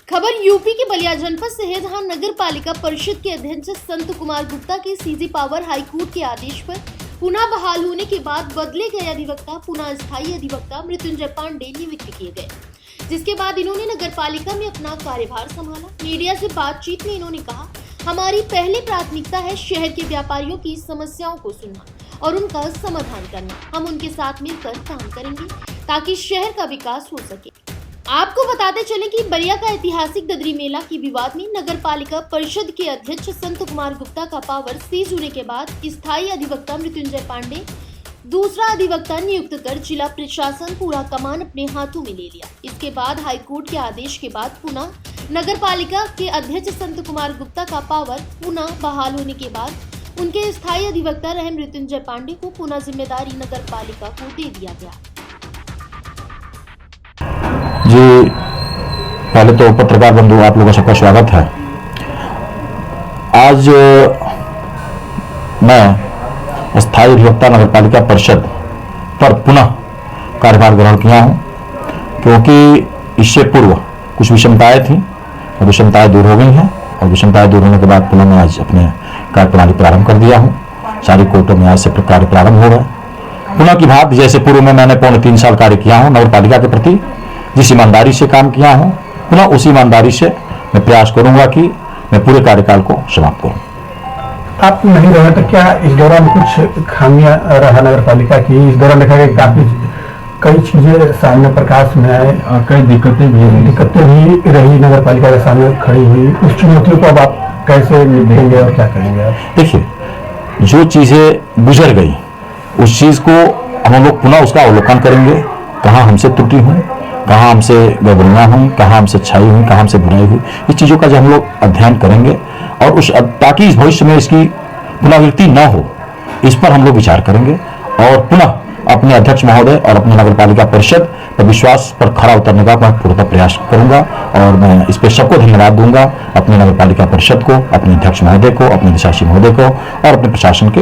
खबर यूपी के बलिया जनपद से है, जहां नगर पालिका परिषद के अध्यक्ष संत कुमार गुप्ता के सीजी पावर हाईकोर्ट के आदेश पर पुनः बहाल होने के बाद बदले गए अधिवक्ता पुनः स्थायी अधिवक्ता मृत्युंजय पांडे नियुक्त किए गए, जिसके बाद इन्होंने नगर पालिका में अपना कार्यभार संभाला। मीडिया से बातचीत में इन्होंने कहा, हमारी पहली प्राथमिकता है शहर के व्यापारियों की समस्याओं को सुनना और उनका समाधान करना। हम उनके साथ मिलकर काम करेंगे ताकि शहर का विकास हो सके। आपको बताते चलें कि बलिया का ऐतिहासिक ददरी मेला की विवाद में नगर पालिका परिषद के अध्यक्ष संत कुमार गुप्ता का पावर सीज होने के बाद स्थायी अधिवक्ता मृत्युंजय पांडे दूसरा अधिवक्ता नियुक्त कर जिला प्रशासन पूरा कमान अपने हाथों में ले लिया। इसके बाद हाईकोर्ट के आदेश के बाद पुनः नगर पालिका के अध्यक्ष संत कुमार गुप्ता का पावर पुनः बहाल होने के बाद उनके स्थायी अधिवक्ता रहे मृत्युंजय पांडे को पुनः जिम्मेदारी नगर पालिका को दे दिया गया। जी, पहले तो पत्रकार बंधु आप लोगों का सबका स्वागत है। आज मैं स्थायी अधिवक्ता नगर पालिका परिषद पर पुनः कार्यभार ग्रहण किया हूं, क्योंकि इससे पूर्व कुछ विषमताएं थी और विषमताएं दूर हो गई हैं और विषमताएं दूर होने के बाद पुनः मैं आज अपने कार्यप्रणाली प्रारंभ कर दिया हूं। सारी कोर्टों में आज से कार्य प्रारंभ हो गए। पुनः की बात, जैसे पूर्व में मैंने 3.25 साल कार्य किया हूं नगर पालिका के प्रति, जिस ईमानदारी से काम किया हूं, पुनः उसी ईमानदारी से मैं प्रयास करूंगा कि मैं पूरे कार्यकाल को समाप्त करूं। आप नहीं रहे तो क्या इस दौरान कुछ खामियां रहा नगर पालिका की? इस दौरान देखा गया काफी कई चीजें सामने प्रकाश में आए और कई दिक्कतें भी रही नगर पालिका के सामने खड़ी हुई। उस चुनौतियों को अब आप कैसे निभाएंगे और क्या करेंगे आप? देखिए, जो चीजें गुजर गई उस चीज को हम लोग पुनः उसका अवलोकन करेंगे, कहाँ हमसे त्रुटि हुई, कहाँ हमसे गड़बड़ियाँ हुई, कहाँ हमसे अच्छाई हुई, कहाँ हमसे बुराई हुई। इस चीज़ों का जब हम लोग अध्ययन करेंगे और ताकि इस भविष्य में इसकी पुनरावृत्ति न हो, इस पर हम लोग विचार करेंगे और पुनः अपने अध्यक्ष महोदय और अपने नगर पालिका परिषद पर विश्वास पर खरा उतरने का मैं पूरा प्रयास करूंगा और मैं इस पर सबको धन्यवाद दूंगा, अपने नगर पालिका परिषद को, अपने अध्यक्ष महोदय को, अपने अधिशासी महोदय को और अपने प्रशासन के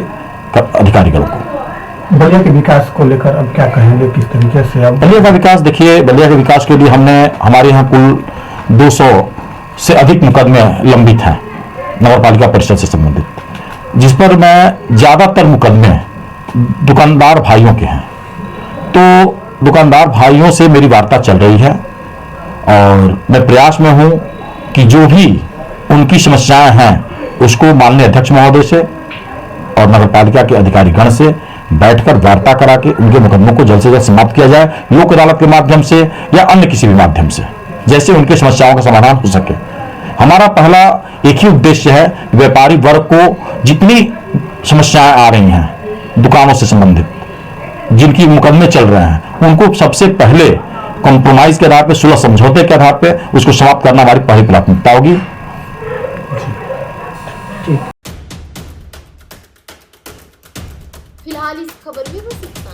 अधिकारीगणों को। बलिया के विकास को लेकर अब क्या कहेंगे, किस तरीके से अब बलिया का विकास? देखिए, बलिया के विकास के लिए हमारे यहाँ कुल 200 से अधिक मुकदमे लंबित हैं नगर पालिका परिषद से संबंधित, जिस पर मैं ज्यादातर मुकदमे दुकानदार भाइयों के हैं। तो दुकानदार भाइयों से मेरी वार्ता चल रही है और मैं प्रयास में हूं कि जो भी उनकी समस्याएं हैं उसको माननीय अध्यक्ष महोदय से और नगर पालिका के अधिकारीगण से बैठकर वार्ता करा के उनके मुकदमों को जल्द से जल्द समाप्त किया जाए, लोक अदालत के माध्यम से या अन्य किसी भी माध्यम से, जैसे उनकी समस्याओं का समाधान हो सके। हमारा पहला एक ही उद्देश्य है, व्यापारी वर्ग को जितनी समस्याएं आ रही हैं दुकानों से संबंधित, जिनकी मुकदमे चल रहे हैं, उनको सबसे पहले कॉम्प्रोमाइज के आधार पर, सुलह समझौते के आधार पर उसको समाप्त करना हमारी पहली प्राथमिकता होगी। फिलहाल इस खबर में बस इतना।